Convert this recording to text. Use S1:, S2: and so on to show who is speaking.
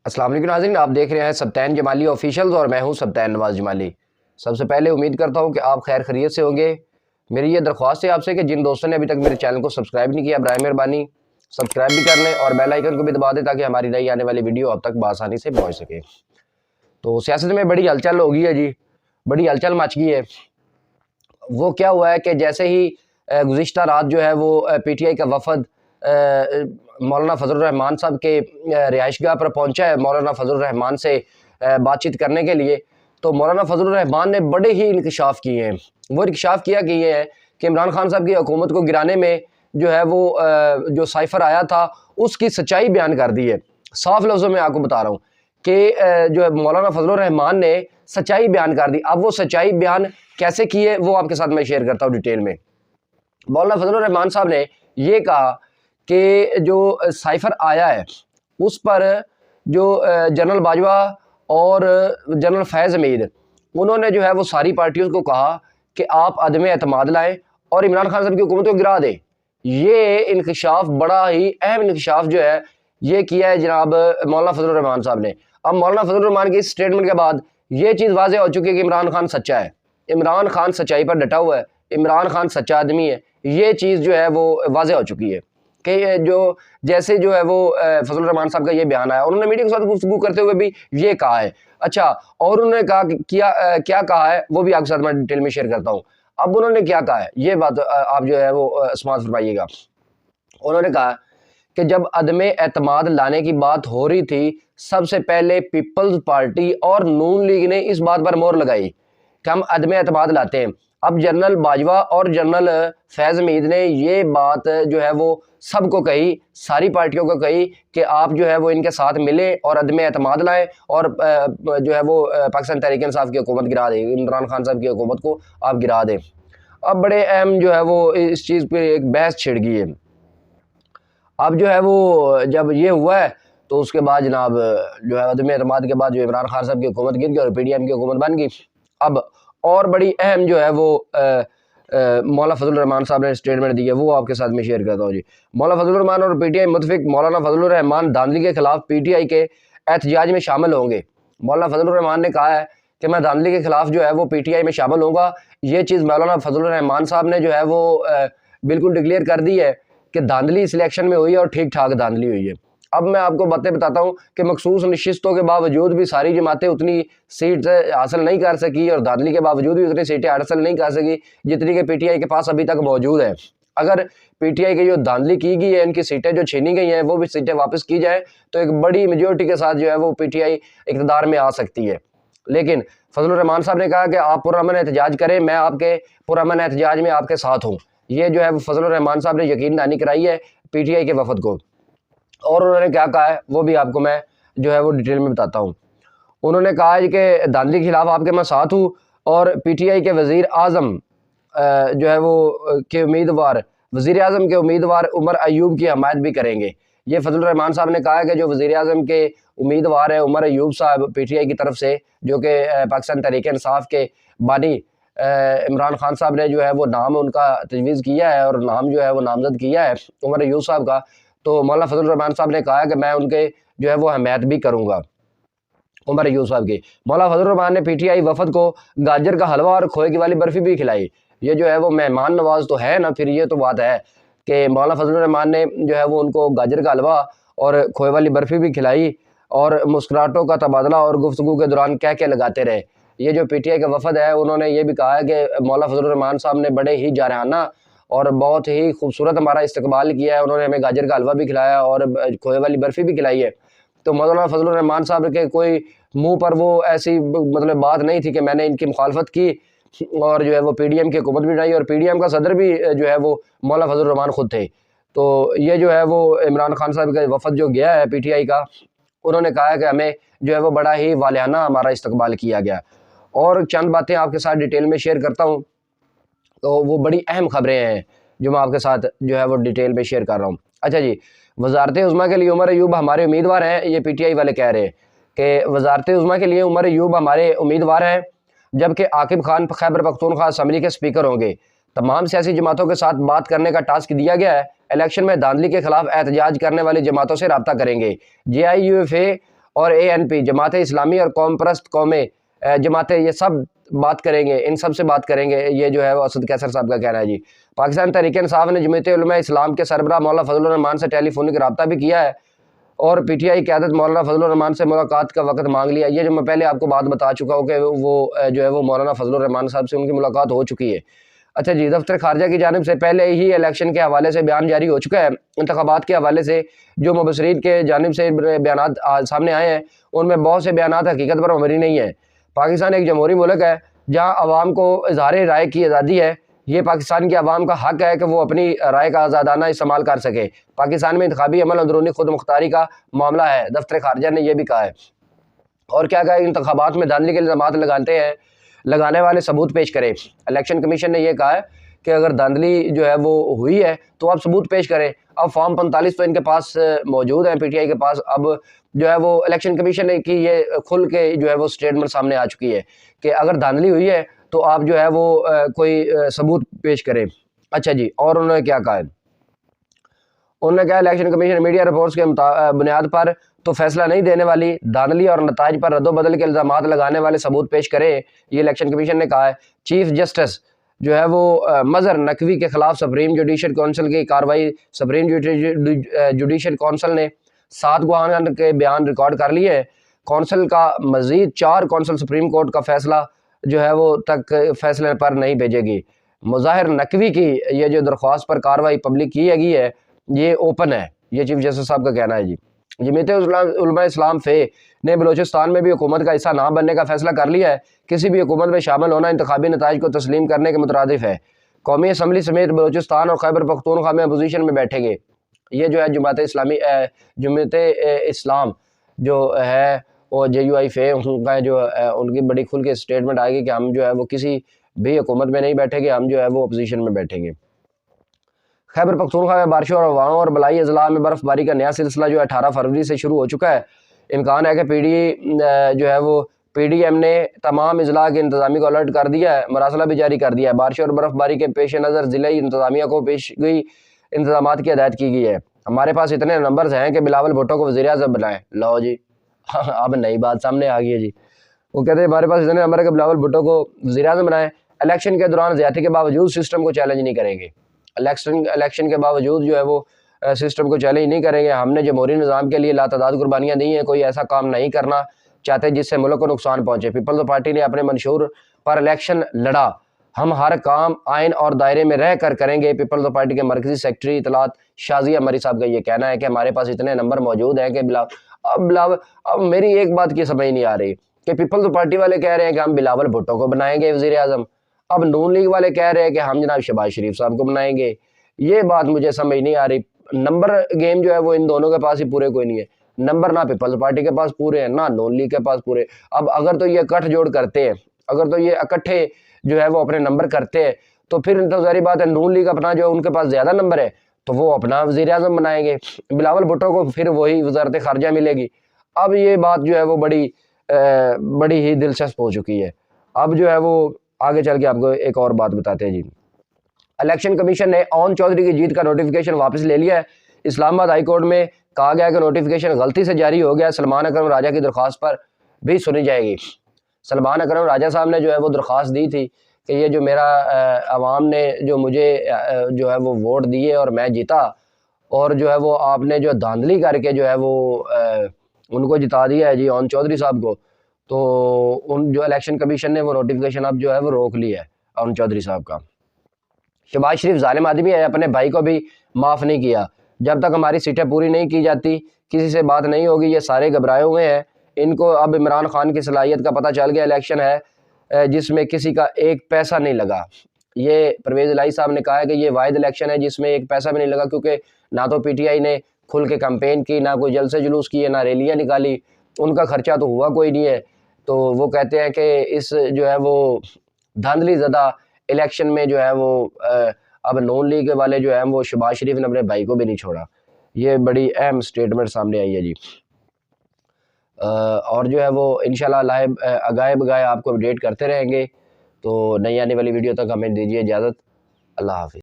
S1: السلام علیکم ناظرین، آپ دیکھ رہے ہیں سبطین جمالی آفیشیلز اور میں ہوں سبطین نواز جمالی۔ سب سے پہلے امید کرتا ہوں کہ آپ خیر خیریت سے ہوں گے۔ میری یہ درخواست ہے آپ سے کہ جن دوستوں نے ابھی تک میرے چینل کو سبسکرائب نہیں کیا، برائے مہربانی سبسکرائب بھی کر لیں اور بیل آئیکن کو بھی دبا دیں تاکہ ہماری نئی آنے والی ویڈیو اب تک بآسانی سے پہنچ سکے۔ تو سیاست میں بڑی ہلچل ہو گئی ہے جی، بڑی ہلچل مچ گئی ہے۔ وہ کیا ہوا ہے کہ جیسے ہی گزشتہ رات جو ہے وہ پی ٹی آئی کا وفد مولانا فضل الرحمان صاحب کے رہائش گاہ پر پہنچا ہے مولانا فضل الرحمان سے بات چیت کرنے کے لیے، تو مولانا فضل الرحمان نے بڑے ہی انکشاف کیے ہیں۔ وہ انکشاف کیا کہ یہ ہے کہ عمران خان صاحب کی حکومت کو گرانے میں جو ہے وہ جو سائفر آیا تھا اس کی سچائی بیان کر دی ہے۔ صاف لفظوں میں آپ کو بتا رہا ہوں کہ جو ہے مولانا فضل الرحمان نے سچائی بیان کر دی۔ اب وہ سچائی بیان کیسے کی ہے وہ آپ کے ساتھ میں شیئر کرتا ہوں ڈیٹیل میں۔ مولانا فضل الرحمان صاحب نے یہ کہا کہ جو سائفر آیا ہے اس پر جو جنرل باجوہ اور جنرل فیض حمید انہوں نے جو ہے وہ ساری پارٹیوں کو کہا کہ آپ عدم اعتماد لائیں اور عمران خان صاحب کی حکومت کو گرا دیں۔ یہ انکشاف بڑا ہی اہم انکشاف جو ہے یہ کیا ہے جناب مولانا فضل الرحمان صاحب نے۔ اب مولانا فضل الرحمان کی اس اسٹیٹمنٹ کے بعد یہ چیز واضح ہو چکی ہے کہ عمران خان سچا ہے، عمران خان سچائی پر ڈٹا ہوا ہے، عمران خان سچا آدمی ہے۔ یہ چیز جو ہے وہ واضح ہو چکی ہے کہ جو جیسے جو ہے وہ فضل الرحمان صاحب کا یہ بیان آیا، انہوں نے میڈیا کے ساتھ گفتگو کرتے ہوئے بھی یہ کہا ہے۔ اچھا، اور انہوں نے کہا کہ کیا کہا ہے وہ بھی آپ کے ساتھ میں ڈیٹیل میں شیئر کرتا ہوں۔ اب انہوں نے کیا کہا ہے یہ بات آپ جو ہے وہ سماعت فرمائیے گا۔ انہوں نے کہا کہ جب عدم اعتماد لانے کی بات ہو رہی تھی سب سے پہلے پیپلز پارٹی اور نون لیگ نے اس بات پر مہر لگائی کہ ہم عدم اعتماد لاتے ہیں۔ اب جنرل باجوہ اور جنرل فیض حمید نے یہ بات جو ہے وہ سب کو کہی، ساری پارٹیوں کو کہی کہ آپ جو ہے وہ ان کے ساتھ ملیں اور عدم اعتماد لائیں اور جو ہے وہ پاکستان تحریک انصاف کی حکومت گرا دیں، عمران خان صاحب کی حکومت کو آپ گرا دیں۔ اب بڑے اہم جو ہے وہ اس چیز پہ ایک بحث چھڑ گئی ہے۔ اب جو ہے وہ جب یہ ہوا ہے تو اس کے بعد جناب جو ہے عدم اعتماد کے بعد جو عمران خان صاحب کی حکومت گر گئی اور پی ڈی ایم کی حکومت بن گئی۔ اب اور بڑی اہم جو ہے وہ مولانا فضل الرحمان صاحب نے اسٹیٹمنٹ دی ہے، وہ آپ کے ساتھ میں شیئر کرتا ہوں جی۔ مولانا فضل الرحمان اور پی ٹی آئی متفق، مولانا فضل الرحمان دھاندلی کے خلاف پی ٹی آئی کے احتجاج میں شامل ہوں گے۔ مولانا فضل الرحمان نے کہا ہے کہ میں دھاندلی کے خلاف جو ہے وہ پی ٹی آئی میں شامل ہوں گا۔ یہ چیز مولانا فضل الرحمان صاحب نے جو ہے وہ بالکل ڈکلیئر کر دی ہے کہ دھاندلی اس الیکشن میں ہوئی ہے اور ٹھیک ٹھاک دھاندلی ہوئی ہے۔ اب میں آپ کو باتیں بتاتا ہوں کہ مخصوص نشستوں کے باوجود بھی ساری جماعتیں اتنی سیٹ حاصل نہیں کر سکی اور دھاندلی کے باوجود بھی اتنی سیٹیں حاصل نہیں کر سکی جتنی کہ پی ٹی آئی کے پاس ابھی تک موجود ہے۔ اگر پی ٹی آئی کی جو دھاندلی کی گئی ہے، ان کی سیٹیں جو چھینی گئی ہیں وہ بھی سیٹیں واپس کی جائیں تو ایک بڑی میجورٹی کے ساتھ جو ہے وہ پی ٹی آئی اقتدار میں آ سکتی ہے۔ لیکن فضل الرحمان صاحب نے کہا کہ آپ پرامن احتجاج کریں، میں آپ کے پرامن احتجاج میں آپ کے ساتھ ہوں۔ یہ جو ہے وہ فضل الرحمان صاحب نے یقین دہانی کرائی ہے پی ٹی آئی کے وفد کو، اور انہوں نے کیا کہا ہے وہ بھی آپ کو میں جو ہے وہ ڈیٹیل میں بتاتا ہوں۔ انہوں نے کہا ہے کہ دھاندلی کے خلاف آپ کے میں ساتھ ہوں اور پی ٹی آئی کے وزیر اعظم جو ہے وہ کے امیدوار وزیر اعظم کے امیدوار عمر ایوب کی حمایت بھی کریں گے۔ یہ فضل الرحمان صاحب نے کہا ہے کہ جو وزیر اعظم کے امیدوار ہیں عمر ایوب صاحب پی ٹی آئی کی طرف سے، جو کہ پاکستان تحریک انصاف کے بانی عمران خان صاحب نے جو ہے وہ نام ان کا تجویز کیا ہے اور نام جو ہے وہ نامزد کیا ہے عمر ایوب صاحب کا، تو مولانا فضل الرحمان صاحب نے کہا ہے کہ میں ان کے جو ہے وہ حمایت بھی کروں گا عمر ایوب صاحب کی۔ مولانا فضل الرحمان نے پی ٹی آئی وفد کو گاجر کا حلوہ اور کھوئے کی والی برفی بھی کھلائی۔ یہ جو ہے وہ مہمان نواز تو ہے نا، پھر یہ تو بات ہے کہ مولانا فضل الرحمان نے جو ہے وہ ان کو گاجر کا حلوہ اور کھوئے والی برفی بھی کھلائی اور مسکراہٹوں کا تبادلہ اور گفتگو کے دوران کہہ کے لگاتے رہے۔ یہ جو پی ٹی آئی کا وفد ہے انہوں نے یہ بھی کہا ہے کہ مولانا فضل الرحمان صاحب نے بڑے ہی جارحانہ اور بہت ہی خوبصورت ہمارا استقبال کیا ہے، انہوں نے ہمیں گاجر کا حلوہ بھی کھلایا اور کھوئے والی برفی بھی کھلائی ہے۔ تو مولانا فضل الرحمان صاحب کے کوئی منہ پر وہ ایسی مطلب بات نہیں تھی کہ میں نے ان کی مخالفت کی اور جو ہے وہ پی ڈی ایم کی حکومت بھی ڈائی، اور پی ڈی ایم کا صدر بھی جو ہے وہ مولانا فضل الرحمان خود تھے۔ تو یہ جو ہے وہ عمران خان صاحب کا وفد جو گیا ہے پی ٹی آئی کا، انہوں نے کہا ہے کہ ہمیں جو ہے وہ بڑا ہی والہانہ ہمارا استقبال کیا گیا۔ اور چند باتیں آپ کے ساتھ ڈیٹیل میں شیئر کرتا ہوں، تو وہ بڑی اہم خبریں ہیں جو میں آپ کے ساتھ جو ہے وہ ڈیٹیل میں شیئر کر رہا ہوں۔ اچھا جی، وزارت عظمیٰ کے لیے عمر ایوب ہمارے امیدوار ہیں، یہ پی ٹی آئی والے کہہ رہے ہیں کہ وزارت عظمیٰ کے لیے عمر ایوب ہمارے امیدوار ہیں، جبکہ عاقب خان خیبر پختونخوا اسمبلی کے اسپیکر ہوں گے۔ تمام سیاسی جماعتوں کے ساتھ بات کرنے کا ٹاسک دیا گیا ہے، الیکشن میں دھاندلی کے خلاف احتجاج کرنے والی جماعتوں سے رابطہ کریں گے۔ جے آئی یو ایف اے اور ANP جماعت اسلامی اور قوم پرست قومیں جماعتیں یہ سب بات کریں گے، ان سب سے بات کریں گے، یہ جو ہے وہ اسد قیصر صاحب کا کہنا ہے جی۔ پاکستان تحریک انصاف نے جمعیت علماء اسلام کے سربراہ مولانا فضل الرحمان سے ٹیلی فونک رابطہ بھی کیا ہے اور PTI قیادت مولانا فضل الرحمان سے ملاقات کا وقت مانگ لیا۔ یہ جو میں پہلے آپ کو بات بتا چکا ہوں کہ وہ جو ہے وہ مولانا فضل الرحمان صاحب سے ان کی ملاقات ہو چکی ہے۔ اچھا جی، دفتر خارجہ کی جانب سے پہلے ہی الیکشن کے حوالے سے بیان جاری ہو چکا ہے۔ انتخابات کے حوالے سے جو مبصرین کے جانب سے بیانات سامنے آئے ہیں ان میں بہت سے بیانات حقیقت پر مبنی نہیں ہیں۔ پاکستان ایک جمہوری ملک ہے جہاں عوام کو اظہار رائے کی آزادی ہے۔ یہ پاکستان کی عوام کا حق ہے کہ وہ اپنی رائے کا آزادانہ استعمال کر سکے۔ پاکستان میں انتخابی عمل اندرونی خود مختاری کا معاملہ ہے، دفتر خارجہ نے یہ بھی کہا ہے۔ اور کیا کہا ہے، انتخابات میں دھاندلی کے الزامات لگانے والے ثبوت پیش کریں۔ الیکشن کمیشن نے یہ کہا ہے کہ اگر دھاندلی جو ہے وہ ہوئی ہے تو آپ ثبوت پیش کریں۔ اب فارم 45 تو ان کے پاس موجود ہیں، PTI کے پاس۔ اب جو ہے وہ الیکشن کمیشن کی یہ کھل کے جو ہے وہ سٹیٹمنٹ سامنے آ چکی ہے کہ اگر دھاندلی ہوئی ہے تو آپ جو ہے وہ کوئی ثبوت پیش کریں۔ اچھا جی، اور انہوں نے کیا کہا ہے، انہوں نے کہا الیکشن کمیشن میڈیا رپورٹس کے بنیاد پر تو فیصلہ نہیں دینے والی، دھاندلی اور نتائج پر رد و بدل کے الزامات لگانے والے ثبوت پیش کرے، یہ الیکشن کمیشن نے کہا ہے۔ چیف جسٹس جو ہے وہ مظہر نقوی کے خلاف سپریم جوڈیشل کونسل کی کارروائی، سپریم جوڈیشل کونسل نے 7 گواہان کے بیان ریکارڈ کر لیے ہیں۔ کونسل کا مزید 4 کونسل سپریم کورٹ کا فیصلہ جو ہے وہ تک فیصلے پر نہیں بھیجے گی۔ مظاہر نقوی کی یہ جو درخواست پر کارروائی پبلک کی گئی ہے یہ اوپن ہے، یہ چیف جسٹس صاحب کا کہنا ہے جی۔ جمعیت علماء اسلام فے نے بلوچستان میں بھی حکومت کا حصہ نہ بننے کا فیصلہ کر لیا ہے۔ کسی بھی حکومت میں شامل ہونا انتخابی نتائج کو تسلیم کرنے کے مترادف ہے۔ قومی اسمبلی سمیت بلوچستان اور خیبر پختونخوا میں اپوزیشن میں بیٹھیں گے۔ یہ جو ہے جمعیت اسلام جو ہے وہ JUI فے کا جو ان کی بڑی کھل کے سٹیٹمنٹ آئے گی کہ ہم جو ہے وہ کسی بھی حکومت میں نہیں بیٹھیں گے، ہم جو ہے وہ اپوزیشن میں بیٹھیں گے۔ خیبر پختونخوا میں بارشوں اور ہواؤں اور بلائی اضلاع میں برف باری کا نیا سلسلہ جو ہے 18 فروری سے شروع ہو چکا ہے۔ امکان ہے کہ جو ہے وہ PDM نے تمام اضلاع کے انتظامیہ کو الرٹ کر دیا ہے، مراسلہ بھی جاری کر دیا ہے۔ بارشوں اور برف باری کے پیش نظر ضلعی انتظامیہ کو پیشگی انتظامات کی ہدایت کی گئی ہے۔ ہمارے پاس اتنے نمبرز ہیں کہ بلاول بھٹو کو وزیر اعظم بنائیں۔ لو جی، اب نئی بات سامنے آ گئی ہے جی۔ وہ کہتے ہیں ہمارے پاس اتنے نمبر ہے کہ بلاول بھٹو کو وزیر اعظم بنائیں۔ الیکشن کے دوران زیادتی کے باوجود سسٹم کو چیلنج نہیں کریں گے۔ الیکشن کے باوجود جو ہے وہ سسٹم کو چیلنج نہیں کریں گے۔ ہم نے جمہوری نظام کے لیے لاتعداد قربانیاں دی ہیں، کوئی ایسا کام نہیں کرنا چاہتے جس سے ملک کو نقصان پہنچے۔ پیپلز پارٹی نے اپنے منشور پر الیکشن لڑا، ہم ہر کام آئین اور دائرے میں رہ کر کریں گے۔ پیپلز پارٹی کے مرکزی سیکرٹری اطلاعات شازیہ مری صاحب کا یہ کہنا ہے کہ ہمارے پاس اتنے نمبر موجود ہیں کہ اب میری ایک بات کی سمجھ نہیں آ رہی کہ پیپلز پارٹی والے کہہ رہے ہیں کہ ہم بلاول بھٹو کو بنائیں گے وزیر اعظم، اب نون لیگ والے کہہ رہے ہیں کہ ہم جناب شہباز شریف صاحب کو بنائیں گے۔ یہ بات مجھے سمجھ نہیں آ رہی۔ نمبر گیم جو ہے وہ ان دونوں کے پاس ہی پورے کوئی نہیں ہے، نمبر نہ پیپلز پارٹی کے پاس پورے ہیں نہ نون لیگ کے پاس پورے۔ اب اگر تو یہ اکٹھ جوڑ کرتے ہیں، اگر تو یہ اکٹھے جو ہے وہ اپنے نمبر کرتے ہیں تو پھر تو ظاہری بات ہے نون لیگ اپنا جو ان کے پاس زیادہ نمبر ہے تو وہ اپنا وزیر اعظم بنائیں گے، بلاول بھٹو کو پھر وہی وزارت خارجہ ملے گی۔ اب یہ بات جو ہے وہ بڑی ہی دلچسپ ہو چکی ہے۔ اب جو ہے وہ آگے چل کے آپ کو ایک اور بات بتاتے ہیں جی۔ الیکشن کمیشن نے اون چودھری کی جیت کا نوٹیفیکیشن واپس لے لیا ہے۔ اسلام آباد ہائی کورٹ میں کہا گیا کہ نوٹیفیکیشن غلطی سے جاری ہو گیا۔ سلمان اکرم راجہ کی درخواست پر بھی سنی جائے گی۔ سلمان اکرم راجہ صاحب نے جو ہے وہ درخواست دی تھی کہ یہ جو میرا عوام نے جو مجھے جو ہے وہ ووٹ دیے اور میں جیتا، اور جو ہے وہ آپ نے جو دھاندلی کر کے جو ہے وہ ان کو جتا دیا ہے جی اون چودھری صاحب کو، تو ان جو الیکشن کمیشن نے وہ نوٹیفیکیشن اب جو ہے وہ روک لیا ہے اون چودھری صاحب کا۔ شہباز شریف ظالم آدمی ہے، اپنے بھائی کو بھی معاف نہیں کیا۔ جب تک ہماری سیٹیں پوری نہیں کی جاتی کسی سے بات نہیں ہوگی۔ یہ سارے گھبرائے ہوئے ہیں، ان کو اب عمران خان کی صلاحیت کا پتہ چل گیا۔ الیکشن ہے جس میں کسی کا ایک پیسہ نہیں لگا۔ یہ پرویز الہی صاحب نے کہا ہے کہ یہ واحد الیکشن ہے جس میں ایک پیسہ بھی نہیں لگا، کیونکہ نہ تو PTI نے کھل کے کمپین کی، نہ کوئی جلسے جلوس کیے، نہ ریلیاں نکالی، ان کا خرچہ تو ہوا کوئی نہیں ہے۔ تو وہ کہتے ہیں کہ اس جو ہے وہ دھاندلی زدہ الیکشن میں جو ہے وہ اب نون لیگ والے جو ہیں وہ شہباز شریف نے اپنے بھائی کو بھی نہیں چھوڑا۔ یہ بڑی اہم سٹیٹمنٹ سامنے آئی ہے جی۔ اور جو ہے وہ انشاءاللہ آگاہ بگاہ آپ کو اپڈیٹ کرتے رہیں گے۔ تو نئی آنے والی ویڈیو تک ہمیں دیجیے اجازت۔ اللہ حافظ۔